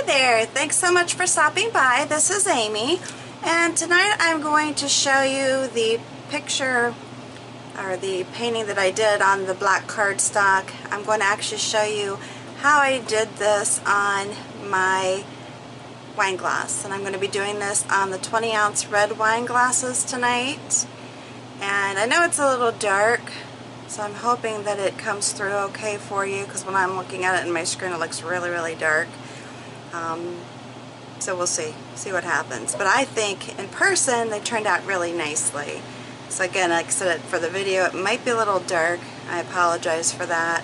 there, thanks so much for stopping by. This is Amy, and tonight I'm going to show you the picture or the painting that I did on the black cardstock. I'm going to actually show you how I did this on my wine glass, and I'm going to be doing this on the 20-ounce red wine glasses tonight. And I know it's a little dark, so I'm hoping that it comes through okay for you, because when I'm looking at it in my screen it looks really dark. So we'll see what happens. But I think in person they turned out really nicely. So again, like I said, for the video it might be a little dark. I apologize for that.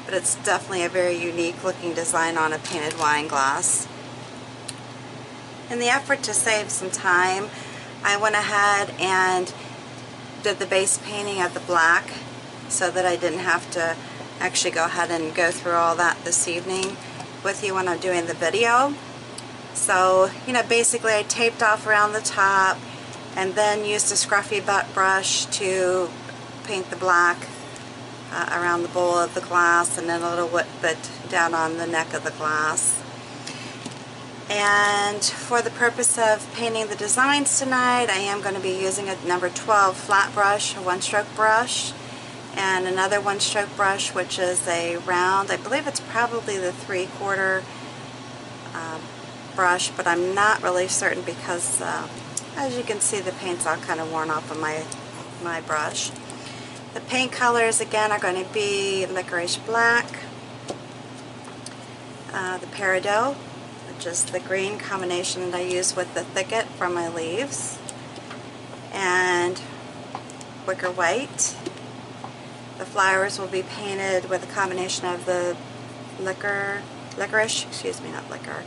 But it's definitely a very unique looking design on a painted wine glass. In the effort to save some time, I went ahead and did the base painting of the black so that I didn't have to actually go ahead and go through all that this evening with you when I'm doing the video. So, basically I taped off around the top and then used a scruffy butt brush to paint the black around the bowl of the glass, and then a little bit down on the neck of the glass. And for the purpose of painting the designs tonight, I am going to be using a number 12 flat brush, a one-stroke brush, and another one-stroke brush, which is a round, I believe it's probably the 3/4 brush, but I'm not really certain because as you can see the paint's all kind of worn off of my brush. The paint colors again are going to be licorice black, the peridot, which is the green combination that I use with the thicket from my leaves, and wicker white. The flowers will be painted with a combination of the licorice, excuse me, not liquor.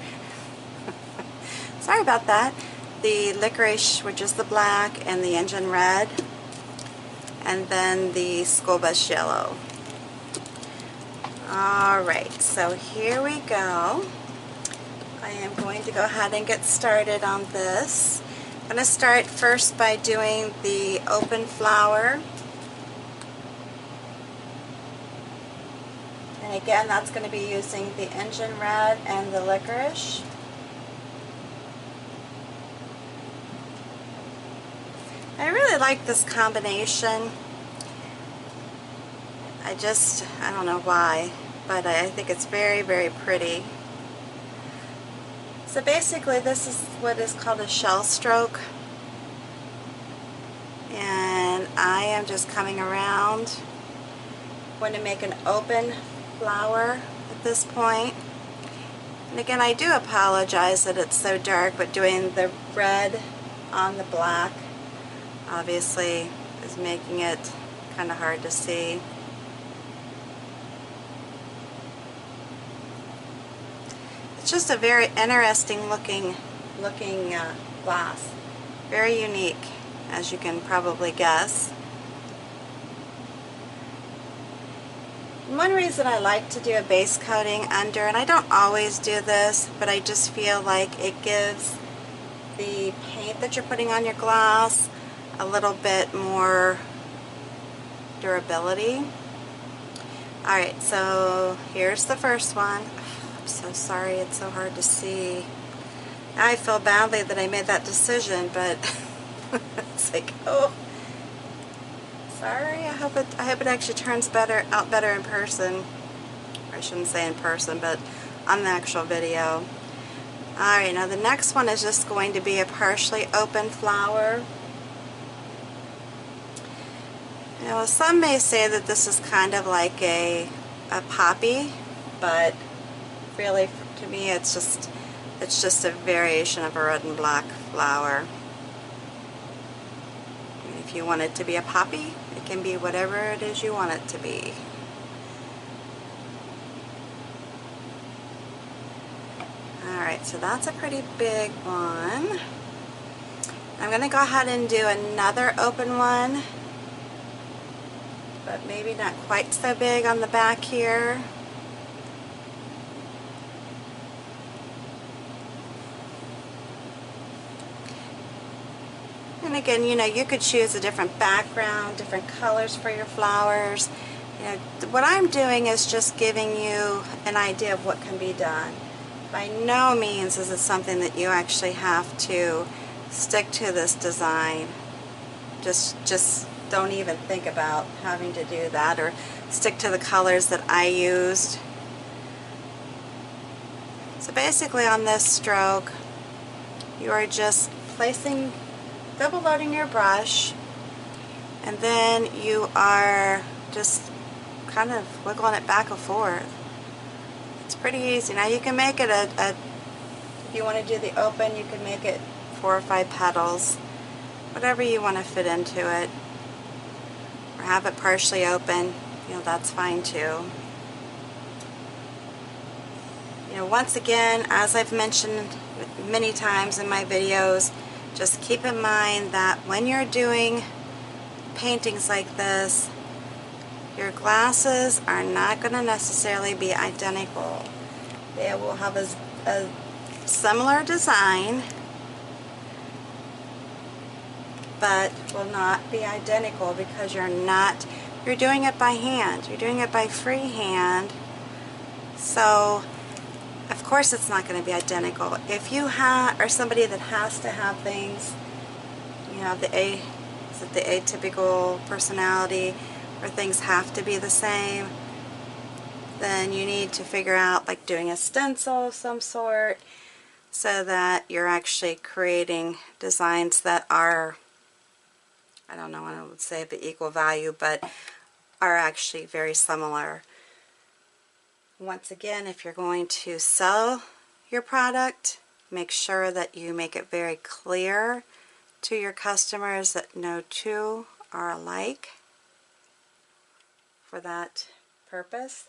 Sorry about that. The licorice, which is the black, and the engine red, and then the school bus yellow. Alright, so here we go. I am going to go ahead and get started on this. I'm going to start first by doing the open flower. And again, that's going to be using the engine red and the licorice. I really like this combination. I don't know why, but I think it's very pretty. So basically this is what is called a shell stroke. And I am just coming around. I'm going to make an open flower at this point. And again, I do apologize that it's so dark, but doing the red on the black obviously is making it kind of hard to see. It's just a very interesting looking glass. Very unique, as you can probably guess. One reason I like to do a base coating under, and I don't always do this, but I just feel like it gives the paint that you're putting on your glass a little bit more durability. Alright, so here's the first one. I'm so sorry, it's so hard to see. I feel badly that I made that decision, but it's like, oh, sorry. I hope it actually turns out better in person. Or I shouldn't say in person, but on the actual video. Alright, now the next one is just going to be a partially open flower. Some may say that this is kind of like a poppy, but really to me it's just a variation of a red and black flower. And if you want it to be a poppy, it can be whatever it is you want it to be. Alright, so that's a pretty big one. I'm going to go ahead and do another open one, but maybe not quite so big on the back here. And again, you could choose a different background, different colors for your flowers. What I'm doing is just giving you an idea of what can be done. by no means is it something that you actually have to stick to this design. Just don't even think about having to do that, or stick to the colors that I used. So basically on this stroke, you are just placing, double loading your brush, and then you are just kind of wiggling it back and forth. It's pretty easy. Now you can make it if you want to do the open, you can make it 4 or 5 petals, whatever you want to fit into it, or have it partially open, you know, that's fine too. You know, once again, as I've mentioned many times in my videos, just keep in mind that when you're doing paintings like this, your glasses are not going to necessarily be identical. They will have a similar design, but will not be identical because you're doing it by hand. You're doing it by freehand. So, of course it's not going to be identical. If you are somebody that has to have things, you know, the atypical personality, where things have to be the same, then you need to figure out like doing a stencil of some sort so that you're actually creating designs that are, I don't know what I would say, the equal value, but are actually very similar. Once again, if you're going to sell your product, make sure that you make it very clear to your customers that no two are alike for that purpose.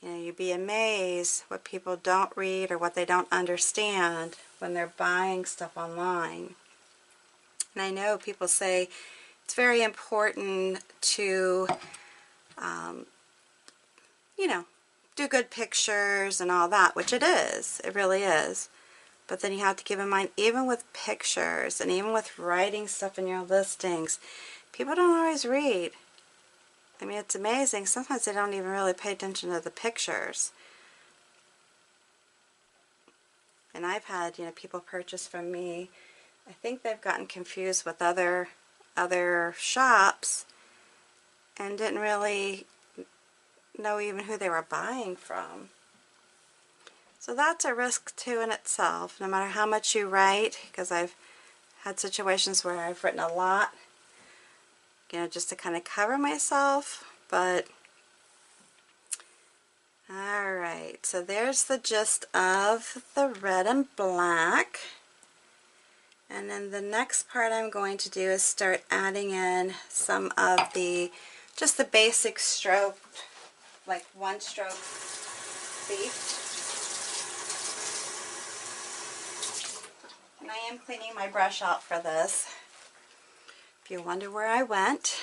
You know, you'd be amazed what people don't read or what they don't understand when they're buying stuff online. And I know people say it's very important to, you know, do good pictures and all that, which it is. It really is. But then you have to keep in mind, even with pictures and even with writing stuff in your listings, people don't always read. I mean, it's amazing. Sometimes they don't even really pay attention to the pictures. And I've had, you know, people purchase from me. I think they've gotten confused with other shops and didn't really know even who they were buying from. So that's a risk too in itself, no matter how much you write, because I've had situations where I've written a lot, you know, just to kind of cover myself. But alright, so there's the gist of the red and black. And then the next part I'm going to do is start adding in some of just the basic stroke, like one stroke leaf. And I am cleaning my brush out for this, if you wonder where I went.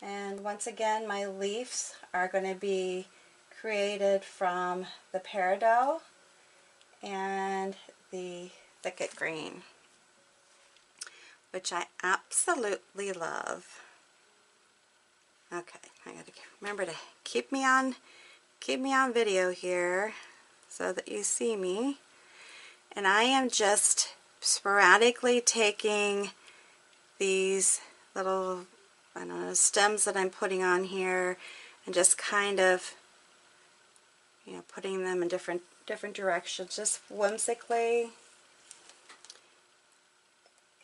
And once again, my leaves are going to be created from the peridot and the thicket green, which I absolutely love. Okay, I got to remember to keep me on video here so that you see me. And I am just sporadically taking these little, I don't know, stems that I'm putting on here and just kind of, you know, putting them in different directions, just whimsically.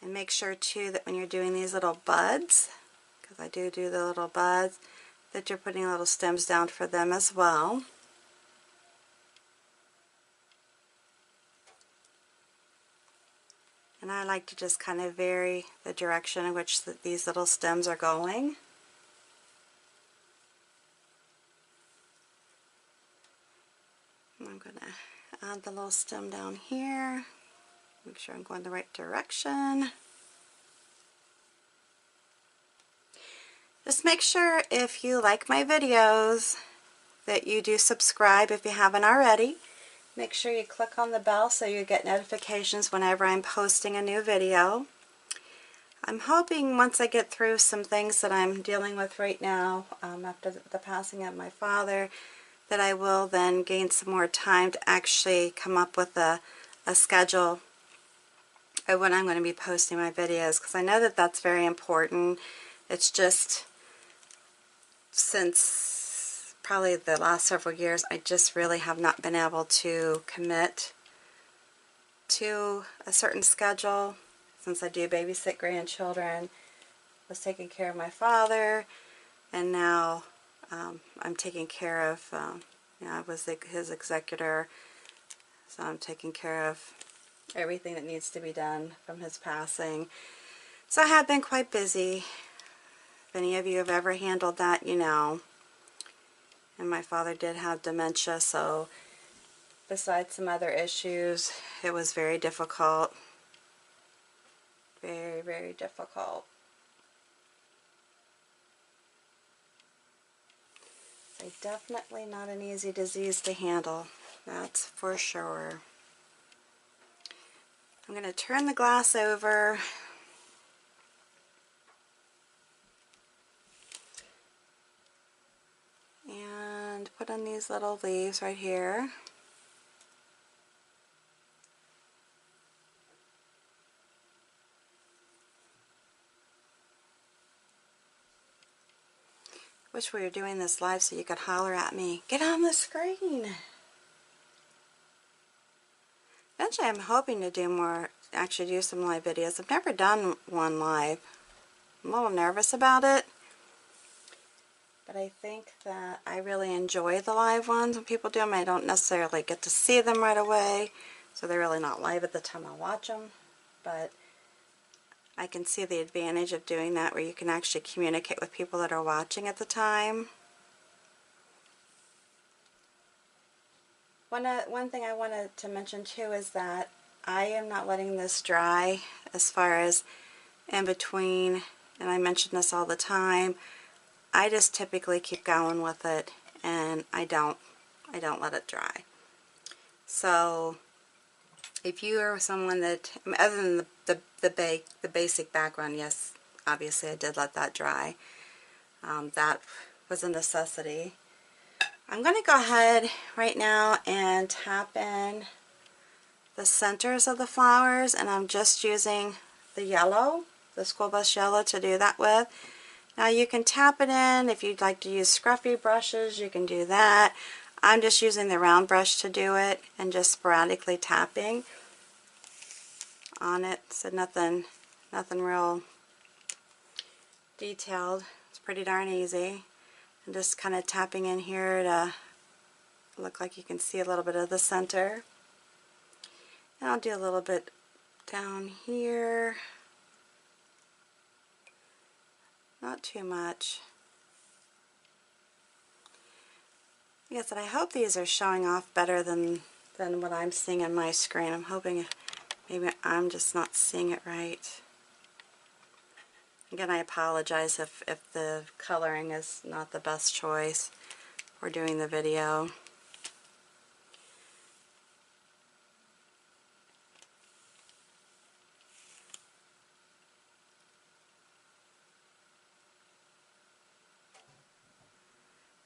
And make sure too that when you're doing these little buds, because I do the little buds, that you're putting little stems down for them as well. And I like to just kind of vary the direction in which these little stems are going. And I'm going to add the little stem down here. Make sure I'm going the right direction. Just make sure if you like my videos that you do subscribe if you haven't already. Make sure you click on the bell so you get notifications whenever I'm posting a new video. I'm hoping once I get through some things that I'm dealing with right now after the passing of my father, that I will then gain some more time to actually come up with a schedule of when I'm going to be posting my videos, because I know that that's very important. It's just since probably the last several years, I just really have not been able to commit to a certain schedule, since I do babysit grandchildren, was taking care of my father, and now I'm taking care of, I was his executor, so I'm taking care of everything that needs to be done from his passing. So I have been quite busy. If any of you have ever handled that, you know. And my father did have dementia, so besides some other issues, it was very difficult. Very, very difficult. It's definitely not an easy disease to handle, that's for sure. I'm going to turn the glass over and put on these little leaves right here. Wish we were doing this live so you could holler at me, get on the screen. Eventually I'm hoping to do more, actually do some live videos. I've never done one live. I'm a little nervous about it, but I think that I really enjoy the live ones when people do them. I don't necessarily get to see them right away, so they're really not live at the time I watch them, but I can see the advantage of doing that, where you can actually communicate with people that are watching at the time. One thing I wanted to mention too is that I am not letting this dry as far as in between, and I mention this all the time. I just typically keep going with it, and I don't let it dry. So if you are someone that, other than the basic background, yes, obviously I did let that dry. That was a necessity. I'm going to go ahead right now and tap in the centers of the flowers, and I'm just using the yellow, the school bus yellow, to do that with. Now you can tap it in. If you'd like to use scruffy brushes, you can do that. I'm just using the round brush to do it, and just sporadically tapping on it. So nothing real detailed. It's pretty darn easy. I'm just kind of tapping in here to look like you can see a little bit of the center. And I'll do a little bit down here. Not too much. Like I said, I hope these are showing off better than what I'm seeing on my screen. I'm hoping maybe I'm just not seeing it right. Again, I apologize if the coloring is not the best choice for doing the video.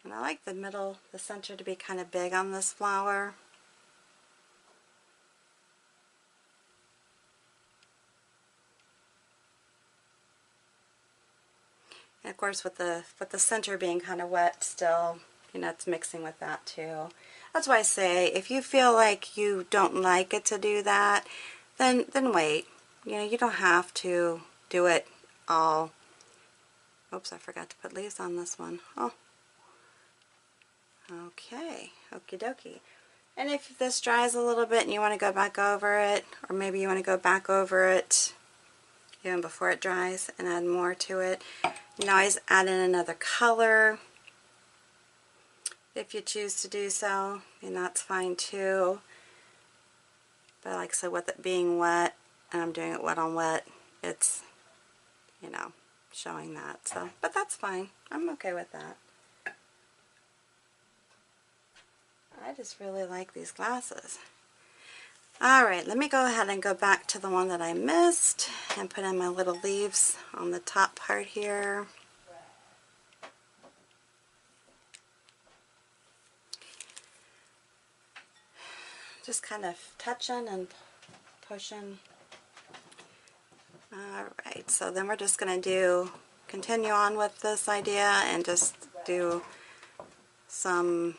And I like the middle, the center, to be kind of big on this flower. And of course, with the center being kind of wet still, you know, it's mixing with that too. That's why I say, if you feel like you don't like it to do that, then wait. You know, you don't have to do it all. Oops, I forgot to put leaves on this one. Oh. Okay, okie dokie. And if this dries a little bit and you want to go back over it, or maybe you want to go back over it even before it dries and add more to it, you can always add in another color if you choose to do so, and that's fine too. But like I said, with it being wet, and I'm doing it wet on wet, it's, you know, showing that. So, but that's fine. I'm okay with that. I just really like these glasses. Alright, let me go ahead and go back to the one that I missed and put in my little leaves on the top part here. just kind of touching and pushing. Alright, so then we're just going to continue on with this idea and just do some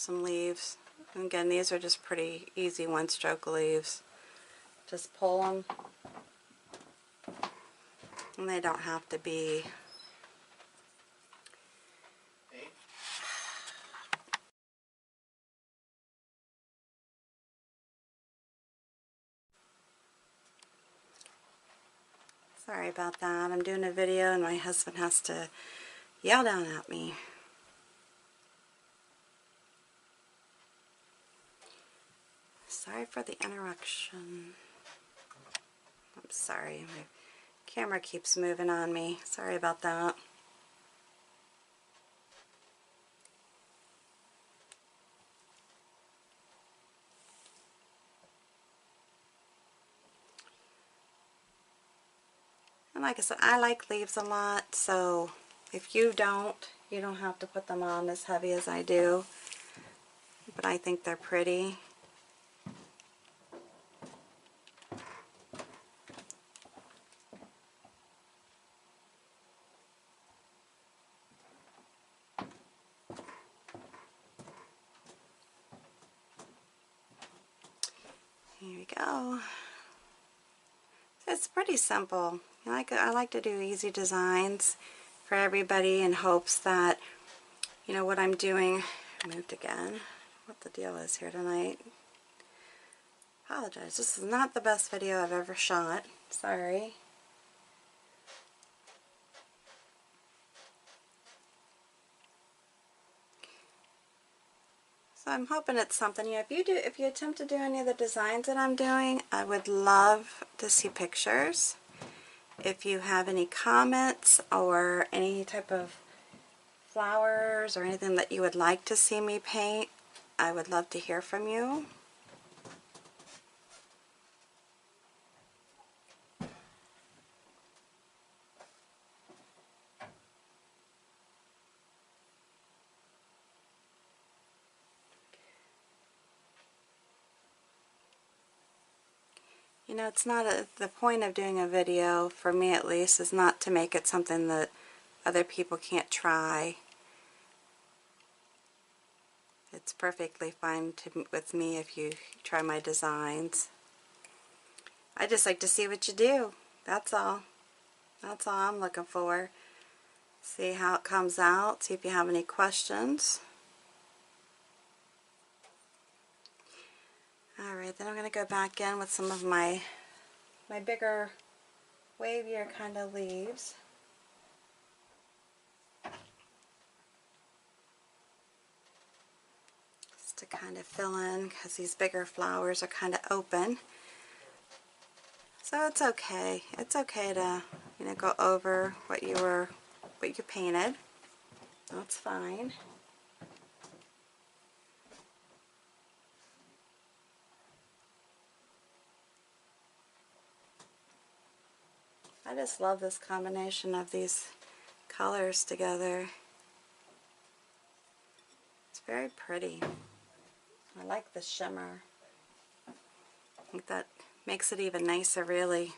leaves. And again, these are just pretty easy one-stroke leaves. Just pull them, and they don't have to be sorry about that. I'm doing a video and my husband has to yell down at me. Sorry for the interruption. I'm sorry, my camera keeps moving on me. Sorry about that. And like I said, I like leaves a lot, so if you don't have to put them on as heavy as I do. But I think they're pretty. Here we go. It's pretty simple. I like to do easy designs for everybody in hopes that, you know, what I'm doing, moved again, what the deal is here tonight. Apologize, this is not the best video I've ever shot. Sorry. So I'm hoping it's something, you know, if you attempt to do any of the designs that I'm doing, I would love to see pictures. If you have any comments or any type of flowers or anything that you would like to see me paint, I would love to hear from you. You know, it's not the point of doing a video, for me at least, is not to make it something that other people can't try. It's perfectly fine with me if you try my designs. I just like to see what you do. That's all. That's all I'm looking for. See how it comes out. See if you have any questions. Alright, then I'm going to go back in with some of my bigger, wavier kind of leaves. Just to kind of fill in, because these bigger flowers are kind of open. So it's okay. It's okay to, you know, go over what you painted. That's fine. I just love this combination of these colors together. It's very pretty. I like the shimmer. I think that makes it even nicer, really.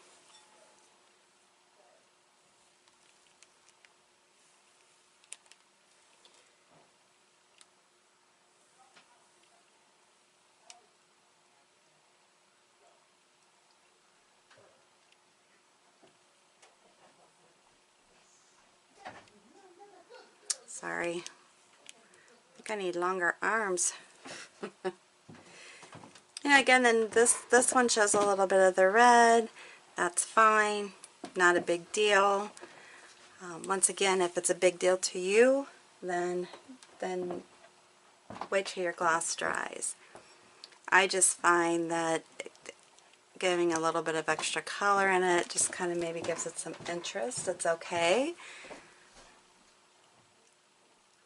Sorry. I think I need longer arms. Yeah, again, then this one shows a little bit of the red. That's fine. Not a big deal. Once again, if it's a big deal to you, then wait till your gloss dries. I just find that giving a little bit of extra color in it just kind of maybe gives it some interest. It's okay.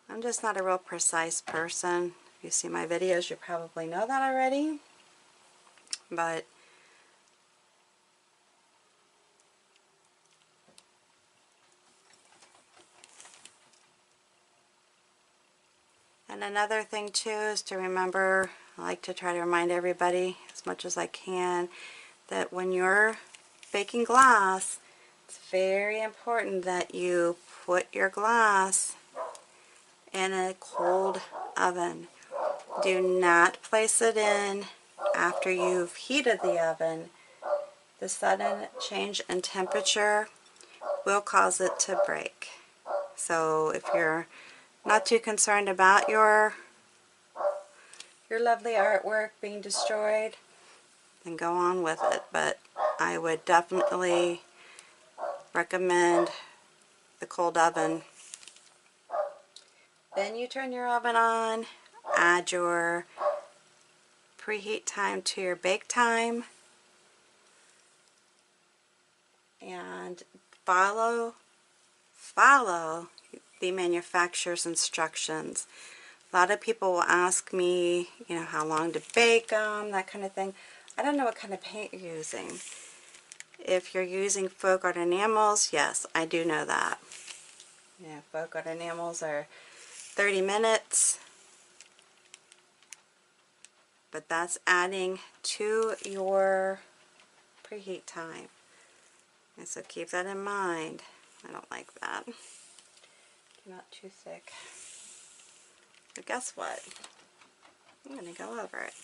I'm just not a real precise person. If you see my videos, you probably know that already. But And another thing too is to remember, I like to try to remind everybody as much as I can, that when you're baking glass, it's very important that you put your glass in a cold oven. Do not place it in after you've heated the oven. The sudden change in temperature will cause it to break. So if you're not too concerned about your lovely artwork being destroyed, then go on with it. But I would definitely recommend the cold oven. Then you turn your oven on, add your preheat time to your bake time, and follow the manufacturer's instructions. A lot of people will ask me, you know, how long to bake them, that kind of thing. I don't know what kind of paint you're using. If you're using folk art enamels, yes, I do know that. Yeah, folk art enamels are 30 minutes, but that's adding to your preheat time. And so keep that in mind. I don't like that. Not too thick. But guess what? I'm going to go over it.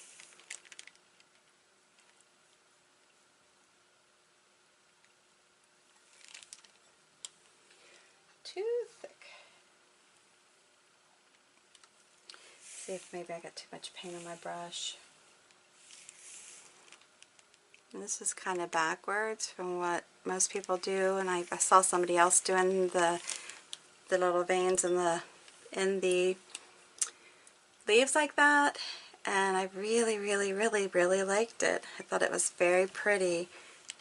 Too thick. See if maybe I got too much paint on my brush. And this is kind of backwards from what most people do, and I saw somebody else doing the little veins in the leaves like that, and I really liked it. I thought it was very pretty,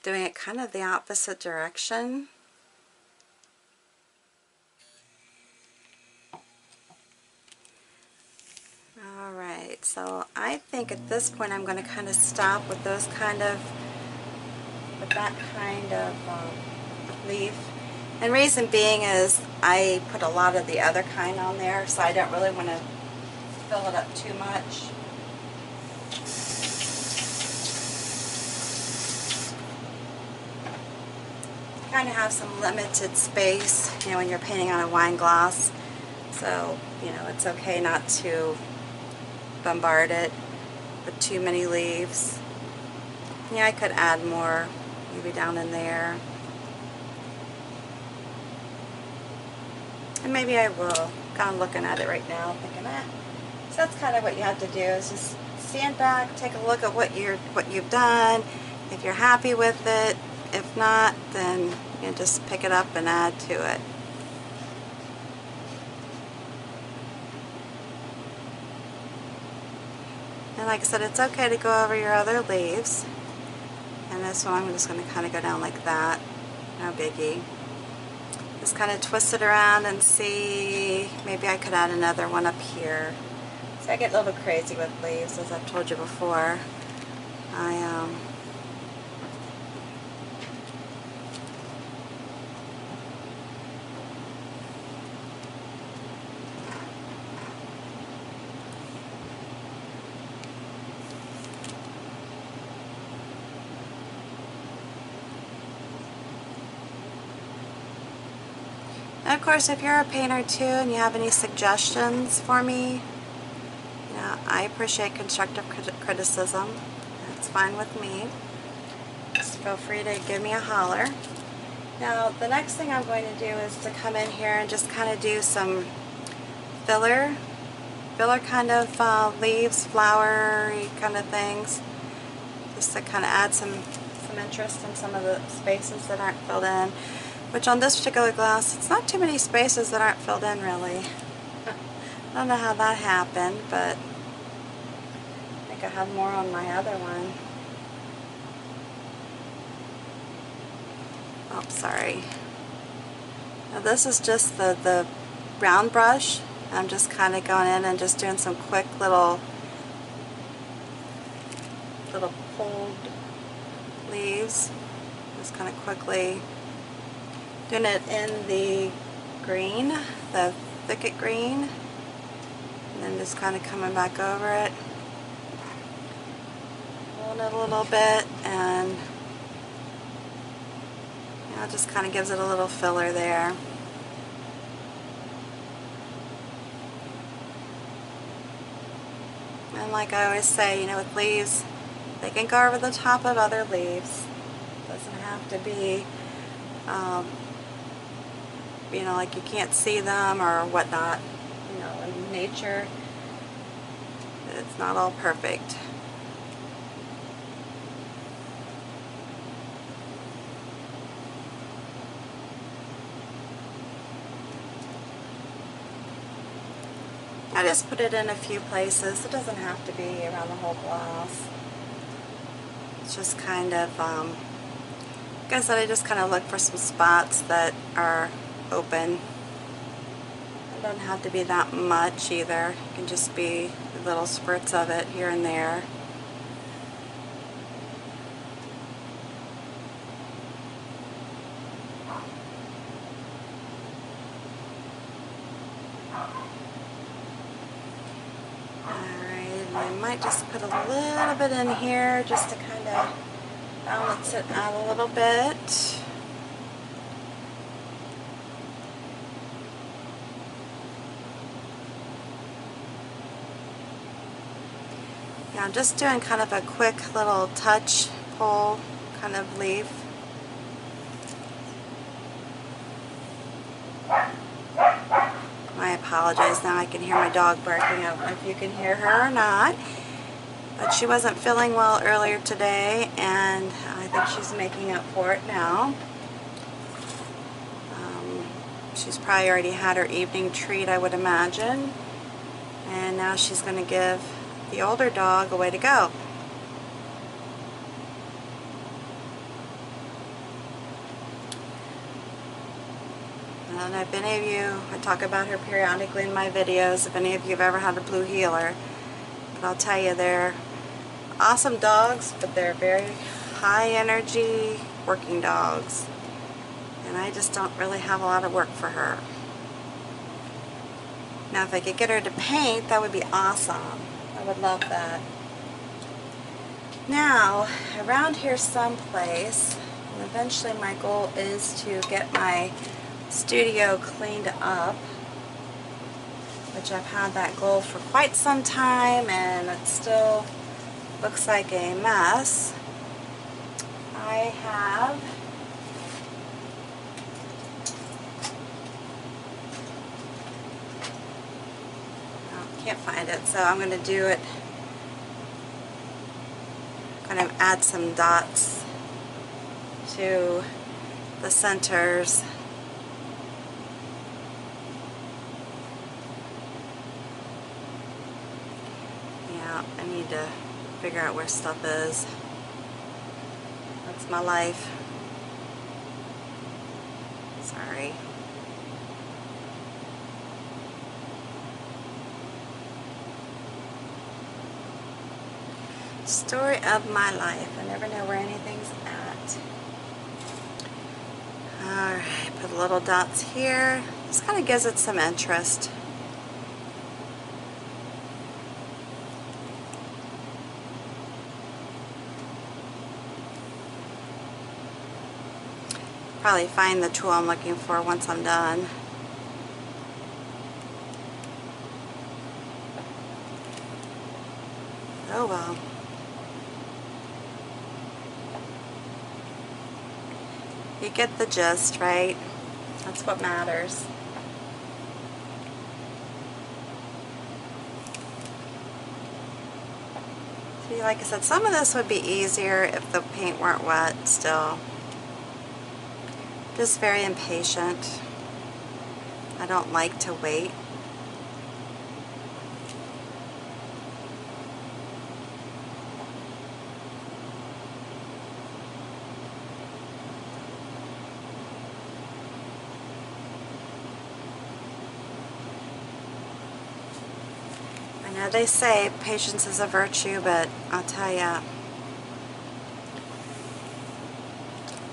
doing it kind of the opposite direction. Alright, so I think at this point I'm going to kind of stop with that kind of leaf. And reason being is I put a lot of the other kind on there, so I don't really want to fill it up too much. Kind of have some limited space, you know, when you're painting on a wine glass. So, you know, it's okay not to bombard it with too many leaves. Yeah, I could add more, maybe down in there. And maybe I will. Kind of looking at it right now, thinking, So that's kind of what you have to do, is just stand back, take a look at what you've done. If you're happy with it, if not, then you can just pick it up and add to it. And like I said, it's okay to go over your other leaves. And this one, I'm just going to kind of go down like that. No biggie. Just kind of twist it around and see, maybe I could add another one up here. So I get a little bit crazy with leaves, as I've told you before. And of course, if you're a painter too and you have any suggestions for me, you know, I appreciate constructive criticism. It's fine with me. Just feel free to give me a holler. Now, the next thing I'm going to do is to come in here and just kind of do some filler kind of leaves, flowery kind of things, just to kind of add some interest in some of the spaces that aren't filled in. Which on this particular glass, it's not too many spaces that aren't filled in, really. I don't know how that happened, but I think I have more on my other one. Oh, sorry. Now this is just the round brush. I'm just kind of going in and just doing some quick little pulled leaves. Just kind of quickly doing it in the green, the thicket green, and then just kind of coming back over it, pulling it a little bit, and you know, just kind of gives it a little filler there. And like I always say, you know, with leaves, they can go over the top of other leaves. It doesn't have to be, you know, like you can't see them or whatnot. You know, in nature, it's not all perfect. I just put it in a few places. It doesn't have to be around the whole glass. It's just kind of, like I said, I just kind of look for some spots that are open. It doesn't have to be that much either. It can just be little spurts of it here and there. I might just put a little bit in here just to kind of balance it out a little bit. Yeah, I'm just doing kind of a quick little touch, pull kind of leaf. I apologize, now I can hear my dog barking. I don't know if you can hear her or not, but she wasn't feeling well earlier today, and I think she's making up for it now. She's probably already had her evening treat, I would imagine, and now she's going to give the older dog a way to go. I don't know if any of you, I talk about her periodically in my videos, if any of you have ever had a blue heeler, but I'll tell you, they're awesome dogs, but they're very high energy working dogs, and I just don't really have a lot of work for her. Now if I could get her to paint, that would be awesome. I would love that. Now, around here someplace, and eventually my goal is to get my studio cleaned up, which I've had that goal for quite some time, and it still looks like a mess. I have can't find it, so I'm going to do it, kind of add some dots to the centers. Yeah, I need to figure out where stuff is. That's my life. Sorry. Story of my life. I never know where anything's at. Alright, put little dots here. This kind of gives it some interest. Probably find the tool I'm looking for once I'm done. Oh well. You get the gist, right? That's what matters. See, like I said, some of this would be easier if the paint weren't wet still. Just very impatient. I don't like to wait. I know they say patience is a virtue, but I'll tell you,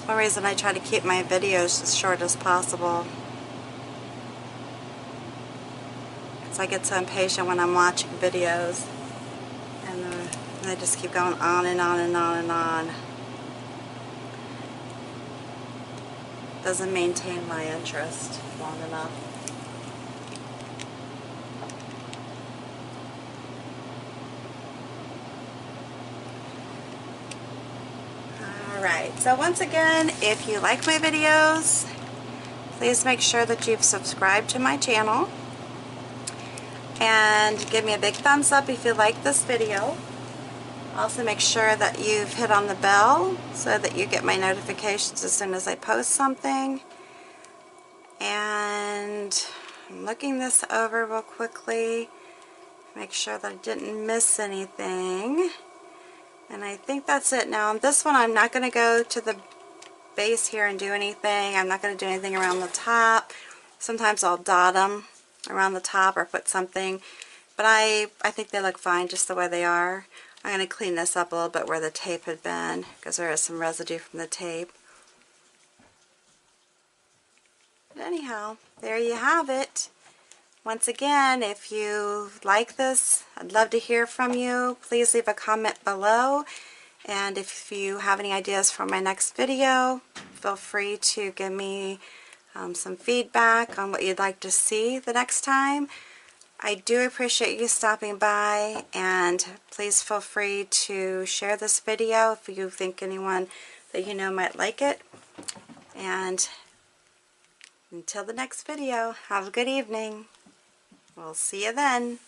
one reason I try to keep my videos as short as possible. I get so impatient when I'm watching videos, and they just keep going on and on and on and on. Doesn't maintain my interest long enough. Alright, so once again, if you like my videos, please make sure that you've subscribed to my channel. And give me a big thumbs up if you like this video. Also make sure that you've hit on the bell so that you get my notifications as soon as I post something. And I'm looking this over real quickly. Make sure that I didn't miss anything. And I think that's it. Now on this one I'm not going to go to the base here and do anything. I'm not going to do anything around the top. Sometimes I'll dot them around the top or put something. But I think they look fine just the way they are. I'm going to clean this up a little bit where the tape had been because there is some residue from the tape. But anyhow, there you have it. Once again, if you like this, I'd love to hear from you. Please leave a comment below. And if you have any ideas for my next video, feel free to give me some feedback on what you'd like to see the next time. I do appreciate you stopping by, and please feel free to share this video if you think anyone that you know might like it. And until the next video, have a good evening. We'll see you then.